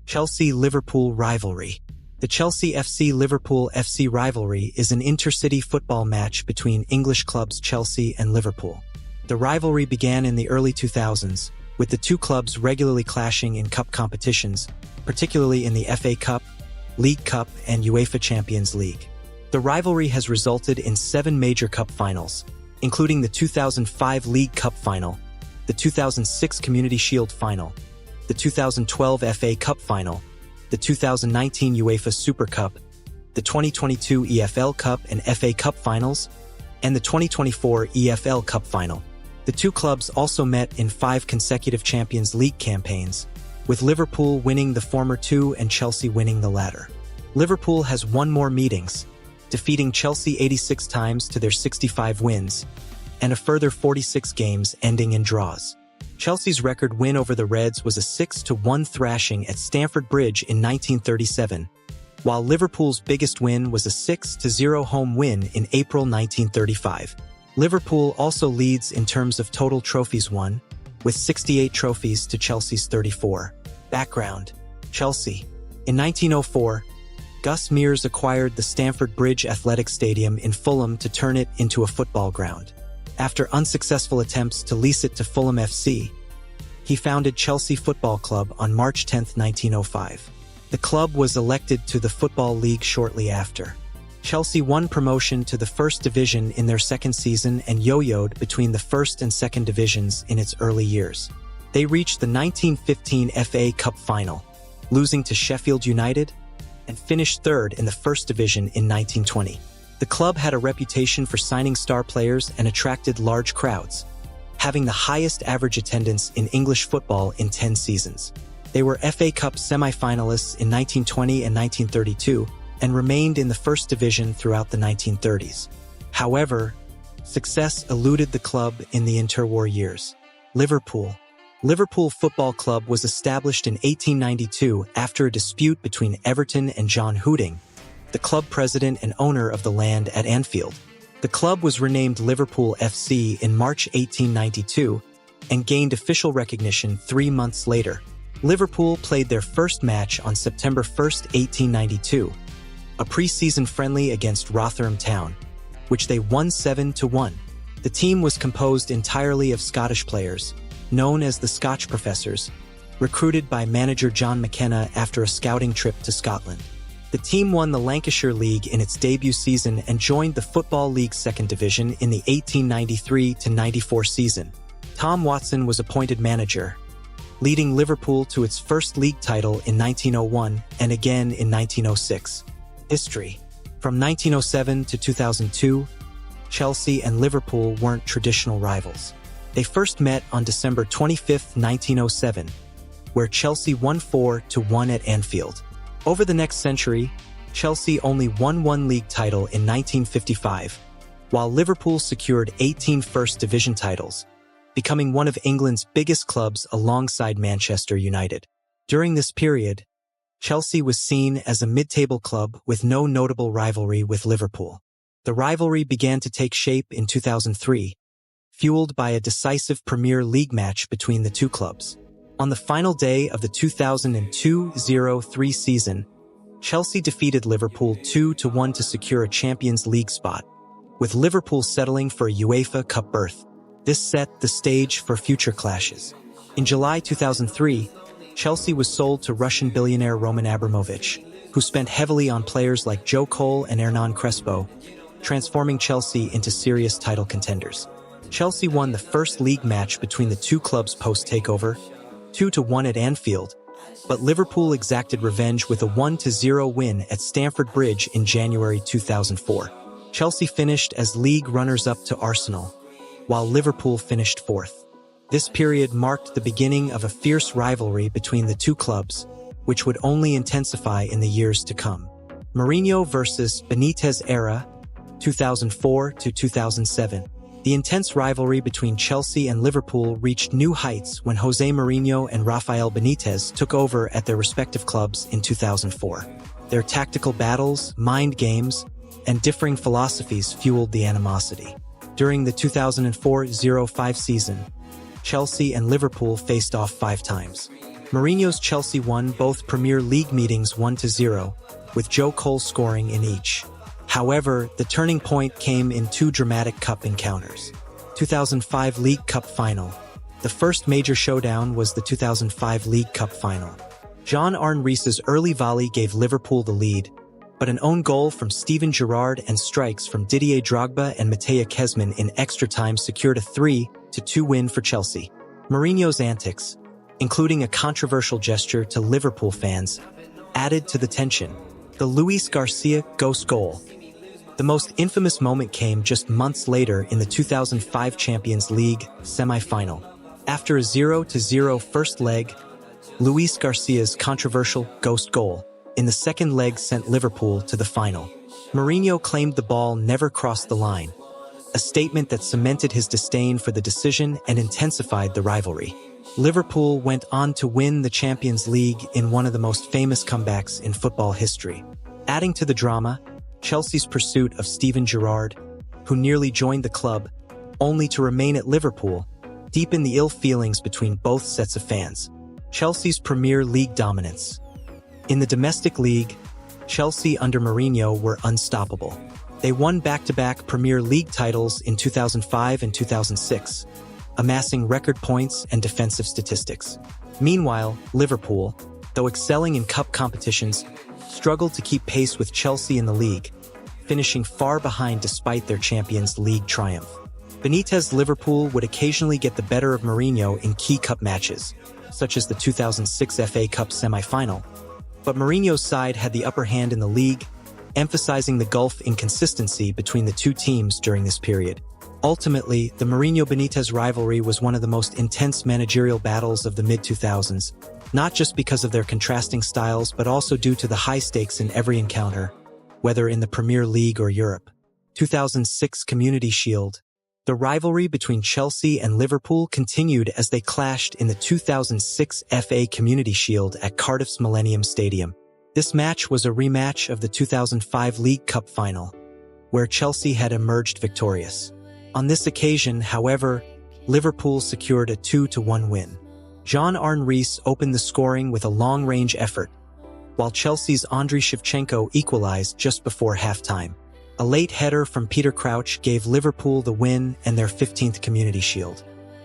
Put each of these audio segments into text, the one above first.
Chelsea-Liverpool rivalry. The Chelsea FC-Liverpool FC rivalry is an intercity football match between English clubs Chelsea and Liverpool. The rivalry began in the early 2000s, with the two clubs regularly clashing in cup competitions, particularly in the FA Cup, League Cup, and UEFA Champions League. The rivalry has resulted in 7 major cup finals, including the 2005 League Cup final, the 2006 Community Shield final, the 2012 FA Cup final, the 2019 UEFA Super Cup, the 2022 EFL Cup and FA Cup finals, and the 2024 EFL Cup final. The two clubs also met in 5 consecutive Champions League campaigns, with Liverpool winning the former 2 and Chelsea winning the latter. Liverpool has won more meetings, defeating Chelsea 86 times to their 65 wins, and a further 46 games ending in draws. Chelsea's record win over the Reds was a 6-1 thrashing at Stamford Bridge in 1937, while Liverpool's biggest win was a 6-0 home win in April 1935. Liverpool also leads in terms of total trophies won, with 68 trophies to Chelsea's 34. Background: Chelsea. In 1904, Gus Mears acquired the Stamford Bridge Athletic Stadium in Fulham to turn it into a football ground. After unsuccessful attempts to lease it to Fulham FC, he founded Chelsea Football Club on March 10, 1905. The club was elected to the Football League shortly after. Chelsea won promotion to the First Division in their second season and yo-yoed between the First and Second Divisions in its early years. They reached the 1915 FA Cup final, losing to Sheffield United, and finished third in the First Division in 1920. The club had a reputation for signing star players and attracted large crowds, having the highest average attendance in English football in 10 seasons. They were FA Cup semi-finalists in 1920 and 1932 and remained in the First Division throughout the 1930s. However, success eluded the club in the interwar years. Liverpool Football Club was established in 1892 after a dispute between Everton and John Hooting, the club president and owner of the land at Anfield. The club was renamed Liverpool F.C. in March 1892 and gained official recognition 3 months later. Liverpool played their first match on September 1, 1892, a pre-season friendly against Rotherham Town, which they won 7-1. The team was composed entirely of Scottish players, known as the Scotch Professors, recruited by manager John McKenna after a scouting trip to Scotland. The team won the Lancashire League in its debut season and joined the Football League's Second Division in the 1893-94 season. Tom Watson was appointed manager, leading Liverpool to its first league title in 1901 and again in 1906. History: from 1907 to 2002, Chelsea and Liverpool weren't traditional rivals. They first met on December 25, 1907, where Chelsea won 4-1 at Anfield. Over the next century, Chelsea only won 1 league title in 1955, while Liverpool secured 18 First Division titles, becoming one of England's biggest clubs alongside Manchester United. During this period, Chelsea was seen as a mid-table club with no notable rivalry with Liverpool. The rivalry began to take shape in 2003, fueled by a decisive Premier League match between the two clubs. On the final day of the 2002-03 season, Chelsea defeated Liverpool 2-1 to secure a Champions League spot, with Liverpool settling for a UEFA Cup berth. This set the stage for future clashes. In July 2003, Chelsea was sold to Russian billionaire Roman Abramovich, who spent heavily on players like Joe Cole and Hernan Crespo, transforming Chelsea into serious title contenders. Chelsea won the first league match between the two clubs post-takeover, 2-1 at Anfield, but Liverpool exacted revenge with a 1-0 win at Stamford Bridge in January 2004. Chelsea finished as league runners-up to Arsenal, while Liverpool finished fourth. This period marked the beginning of a fierce rivalry between the two clubs, which would only intensify in the years to come. Mourinho versus Benitez era, 2004-2007. The intense rivalry between Chelsea and Liverpool reached new heights when Jose Mourinho and Rafael Benitez took over at their respective clubs in 2004. Their tactical battles, mind games, and differing philosophies fueled the animosity. During the 2004-05 season, Chelsea and Liverpool faced off 5 times. Mourinho's Chelsea won both Premier League meetings 1-0, with Joe Cole scoring in each. However, the turning point came in two dramatic cup encounters. 2005 League Cup Final. The first major showdown was the 2005 League Cup Final. Jean-Arne Riis's early volley gave Liverpool the lead, but an own goal from Steven Gerrard and strikes from Didier Drogba and Matej Kezman in extra time secured a 3-2 win for Chelsea. Mourinho's antics, including a controversial gesture to Liverpool fans, added to the tension. The Luis Garcia ghost goal. The most infamous moment came just months later in the 2005 Champions League semi-final. After a 0-0 first leg, Luis Garcia's controversial ghost goal in the second leg sent Liverpool to the final. Mourinho claimed the ball never crossed the line, a statement that cemented his disdain for the decision and intensified the rivalry. Liverpool went on to win the Champions League in one of the most famous comebacks in football history. Adding to the drama, Chelsea's pursuit of Steven Gerrard, who nearly joined the club, only to remain at Liverpool, deepened the ill feelings between both sets of fans. Chelsea's Premier League dominance. In the domestic league, Chelsea under Mourinho were unstoppable. They won back-to-back Premier League titles in 2005 and 2006, amassing record points and defensive statistics. Meanwhile, Liverpool, though excelling in cup competitions, struggled to keep pace with Chelsea in the league, finishing far behind despite their Champions League triumph. Benitez's Liverpool would occasionally get the better of Mourinho in key cup matches, such as the 2006 FA Cup semi-final, but Mourinho's side had the upper hand in the league, emphasizing the gulf in consistency between the two teams during this period. Ultimately, the Mourinho-Benitez rivalry was one of the most intense managerial battles of the mid-2000s, not just because of their contrasting styles but also due to the high stakes in every encounter, whether in the Premier League or Europe. 2006 Community Shield. The rivalry between Chelsea and Liverpool continued as they clashed in the 2006 FA Community Shield at Cardiff's Millennium Stadium. This match was a rematch of the 2005 League Cup final, where Chelsea had emerged victorious. On this occasion, however, Liverpool secured a 2-1 win. Jean-Arne Riis opened the scoring with a long-range effort, while Chelsea's Andriy Shevchenko equalized just before halftime. A late header from Peter Crouch gave Liverpool the win and their 15th Community Shield.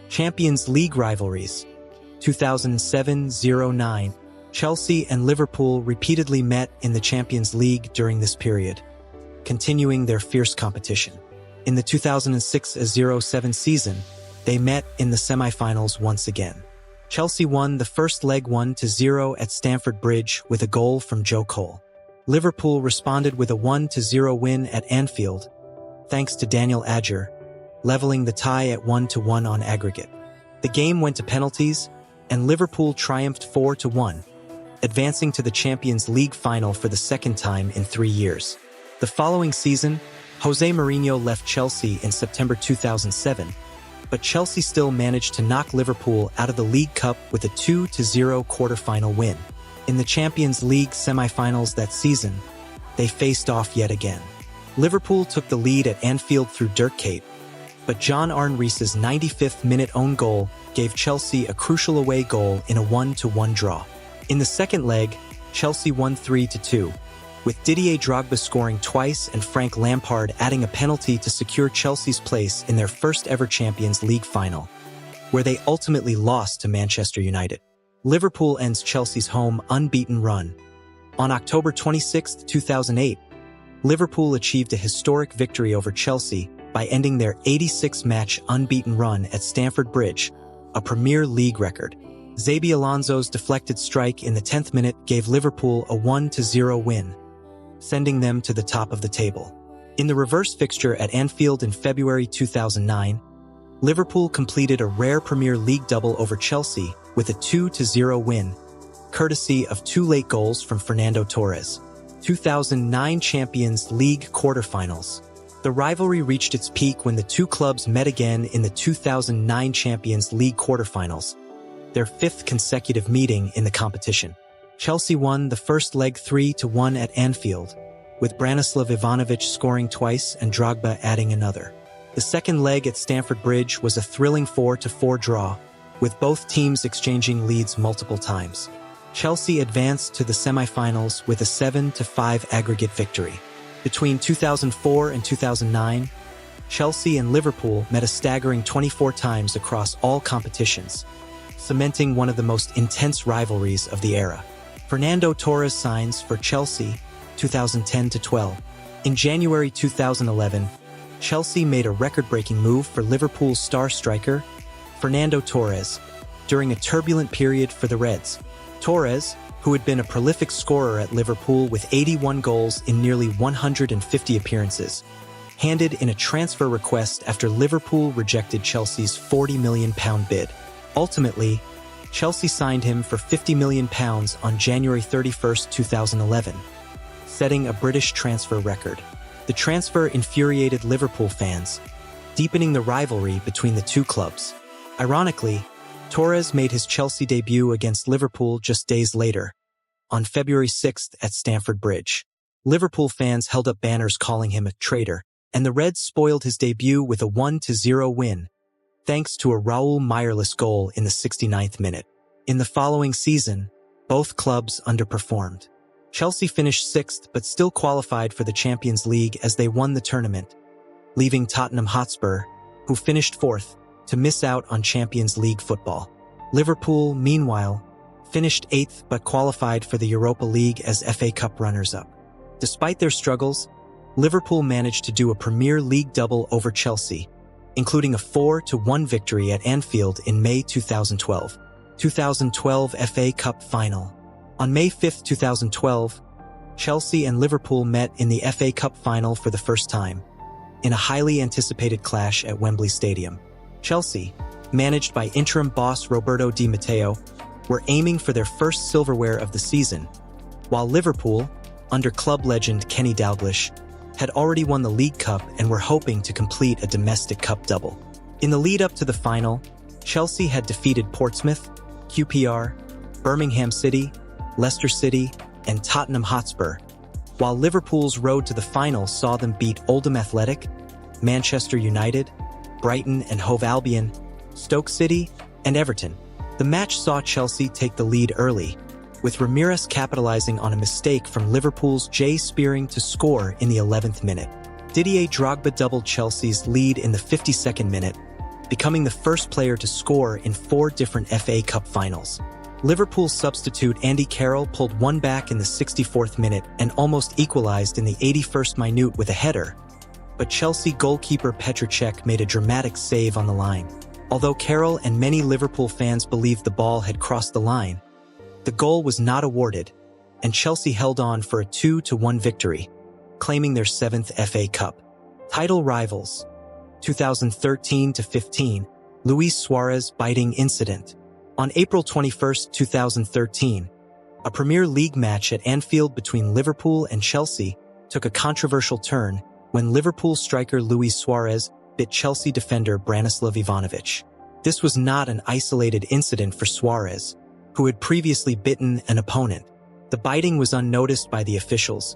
Champions League rivalries. 2007-09. Chelsea and Liverpool repeatedly met in the Champions League during this period, continuing their fierce competition. In the 2006-07 season, they met in the semi-finals once again. Chelsea won the first leg 1-0 at Stamford Bridge with a goal from Joe Cole. Liverpool responded with a 1-0 win at Anfield, thanks to Daniel Agger, leveling the tie at 1-1 on aggregate. The game went to penalties, and Liverpool triumphed 4-1, advancing to the Champions League final for the second time in 3 years. The following season, Jose Mourinho left Chelsea in September 2007, but Chelsea still managed to knock Liverpool out of the League Cup with a 2-0 quarter-final win. In the Champions League semi-finals that season, they faced off yet again. Liverpool took the lead at Anfield through Dirk Kuyt, but Jean-Arne Riis's 95th-minute own goal gave Chelsea a crucial away goal in a 1-1 draw. In the second leg, Chelsea won 3-2, with Didier Drogba scoring twice and Frank Lampard adding a penalty to secure Chelsea's place in their first-ever Champions League final, where they ultimately lost to Manchester United. Liverpool ends Chelsea's home unbeaten run. On October 26, 2008, Liverpool achieved a historic victory over Chelsea by ending their 86-match unbeaten run at Stamford Bridge, a Premier League record. Xabi Alonso's deflected strike in the 10th minute gave Liverpool a 1-0 win, sending them to the top of the table. In the reverse fixture at Anfield in February 2009, Liverpool completed a rare Premier League double over Chelsea with a 2-0 win, courtesy of two late goals from Fernando Torres. 2009 Champions League quarterfinals. The rivalry reached its peak when the two clubs met again in the 2009 Champions League quarterfinals, their fifth consecutive meeting in the competition. Chelsea won the first leg 3-1 at Anfield, with Branislav Ivanovic scoring twice and Drogba adding another. The second leg at Stamford Bridge was a thrilling 4-4 draw, with both teams exchanging leads multiple times. Chelsea advanced to the semi-finals with a 7-5 aggregate victory. Between 2004 and 2009, Chelsea and Liverpool met a staggering 24 times across all competitions, cementing one of the most intense rivalries of the era. Fernando Torres signs for Chelsea, 2010-12. In January 2011, Chelsea made a record-breaking move for Liverpool's star striker, Fernando Torres, during a turbulent period for the Reds. Torres, who had been a prolific scorer at Liverpool with 81 goals in nearly 150 appearances, handed in a transfer request after Liverpool rejected Chelsea's £40 million bid. Ultimately, Chelsea signed him for £50 million on January 31, 2011, setting a British transfer record. The transfer infuriated Liverpool fans, deepening the rivalry between the two clubs. Ironically, Torres made his Chelsea debut against Liverpool just days later, on February 6 at Stamford Bridge. Liverpool fans held up banners calling him a traitor, and the Reds spoiled his debut with a 1-0 win, thanks to a Raul Meyerless goal in the 69th minute. In the following season, both clubs underperformed. Chelsea finished 6th but still qualified for the Champions League as they won the tournament, leaving Tottenham Hotspur, who finished 4th, to miss out on Champions League football. Liverpool, meanwhile, finished 8th but qualified for the Europa League as FA Cup runners-up. Despite their struggles, Liverpool managed to do a Premier League double over Chelsea, including a 4-1 victory at Anfield in May 2012. 2012 FA Cup Final. On May 5, 2012, Chelsea and Liverpool met in the FA Cup Final for the first time, in a highly anticipated clash at Wembley Stadium. Chelsea, managed by interim boss Roberto Di Matteo, were aiming for their first silverware of the season, while Liverpool, under club legend Kenny Dalglish, had already won the League Cup and were hoping to complete a domestic cup double. In the lead-up to the final, Chelsea had defeated Portsmouth, QPR, Birmingham City, Leicester City, and Tottenham Hotspur, while Liverpool's road to the final saw them beat Oldham Athletic, Manchester United, Brighton and Hove Albion, Stoke City, and Everton. The match saw Chelsea take the lead early, with Ramirez capitalizing on a mistake from Liverpool's Jay Spearing to score in the 11th minute. Didier Drogba doubled Chelsea's lead in the 52nd minute, becoming the first player to score in 4 different FA Cup finals. Liverpool substitute Andy Carroll pulled one back in the 64th minute and almost equalized in the 81st minute with a header, but Chelsea goalkeeper Petr Cech made a dramatic save on the line. Although Carroll and many Liverpool fans believed the ball had crossed the line, the goal was not awarded, and Chelsea held on for a 2-1 victory, claiming their 7th FA Cup. Title rivals. 2013-15, Luis Suarez biting incident. On April 21, 2013, a Premier League match at Anfield between Liverpool and Chelsea took a controversial turn when Liverpool striker Luis Suarez bit Chelsea defender Branislav Ivanovic. This was not an isolated incident for Suarez, who had previously bitten an opponent. The biting was unnoticed by the officials,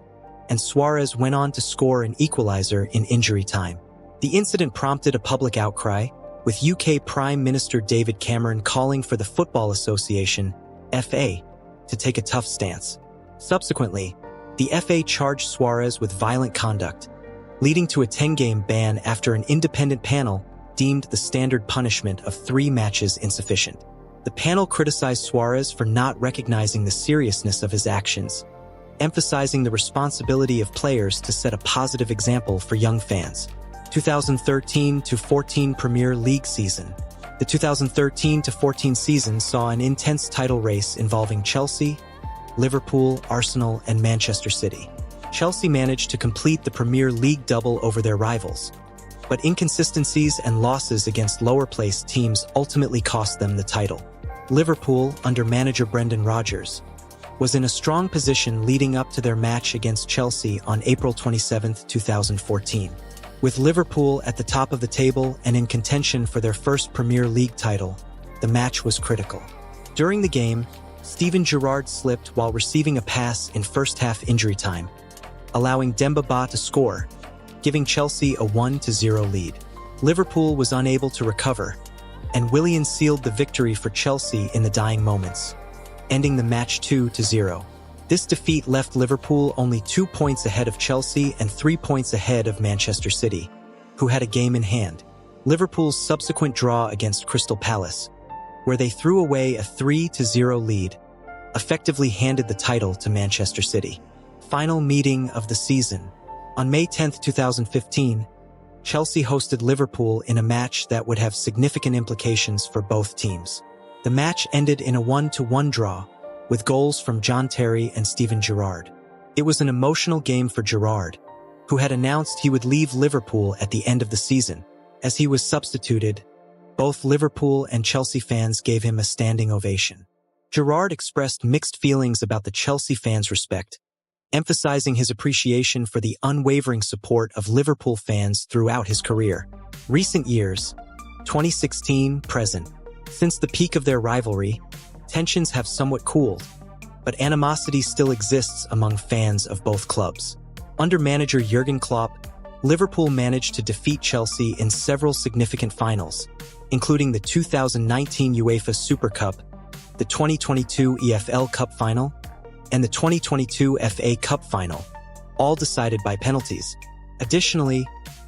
and Suarez went on to score an equalizer in injury time. The incident prompted a public outcry, with UK Prime Minister David Cameron calling for the Football Association, FA, to take a tough stance. Subsequently, the FA charged Suarez with violent conduct, leading to a 10-game ban after an independent panel deemed the standard punishment of 3 matches insufficient. The panel criticized Suarez for not recognizing the seriousness of his actions, emphasizing the responsibility of players to set a positive example for young fans. 2013-14 Premier League season. The 2013-14 season saw an intense title race involving Chelsea, Liverpool, Arsenal, and Manchester City. Chelsea managed to complete the Premier League double over their rivals, but inconsistencies and losses against lower-placed teams ultimately cost them the title. Liverpool, under manager Brendan Rodgers, was in a strong position leading up to their match against Chelsea on April 27, 2014. With Liverpool at the top of the table and in contention for their first Premier League title, the match was critical. During the game, Steven Gerrard slipped while receiving a pass in first-half injury time, allowing Demba Ba to score, giving Chelsea a 1-0 lead. Liverpool was unable to recover, and Willian sealed the victory for Chelsea in the dying moments, ending the match 2-0. This defeat left Liverpool only 2 points ahead of Chelsea and 3 points ahead of Manchester City, who had a game in hand. Liverpool's subsequent draw against Crystal Palace, where they threw away a 3-0 lead, effectively handed the title to Manchester City. Final meeting of the season. On May 10, 2015, Chelsea hosted Liverpool in a match that would have significant implications for both teams. The match ended in a 1-1 draw, with goals from John Terry and Steven Gerrard. It was an emotional game for Gerrard, who had announced he would leave Liverpool at the end of the season. As he was substituted, both Liverpool and Chelsea fans gave him a standing ovation. Gerrard expressed mixed feelings about the Chelsea fans' respect, emphasizing his appreciation for the unwavering support of Liverpool fans throughout his career. Recent years, 2016 present. Since the peak of their rivalry, tensions have somewhat cooled, but animosity still exists among fans of both clubs. Under manager Jurgen Klopp, Liverpool managed to defeat Chelsea in several significant finals, including the 2019 UEFA Super Cup, the 2022 EFL Cup Final, and the 2022 FA Cup Final, all decided by penalties. Additionally,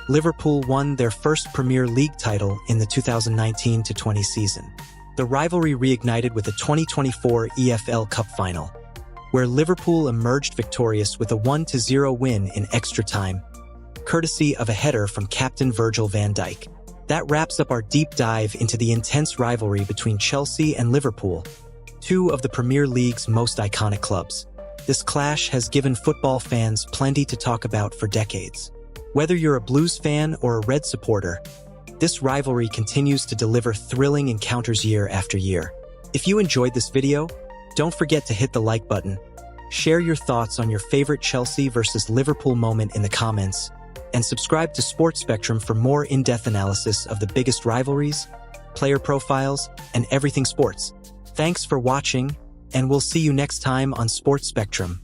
Liverpool won their first Premier League title in the 2019-20 season. The rivalry reignited with the 2024 EFL Cup Final, where Liverpool emerged victorious with a 1-0 win in extra time, courtesy of a header from captain Virgil van Dijk. That wraps up our deep dive into the intense rivalry between Chelsea and Liverpool, two of the Premier League's most iconic clubs. This clash has given football fans plenty to talk about for decades. Whether you're a Blues fan or a Red supporter, this rivalry continues to deliver thrilling encounters year after year. If you enjoyed this video, don't forget to hit the like button, share your thoughts on your favorite Chelsea versus Liverpool moment in the comments, and subscribe to Sports Spectrum for more in-depth analysis of the biggest rivalries, player profiles, and everything sports. Thanks for watching, and we'll see you next time on Sports Spectrum.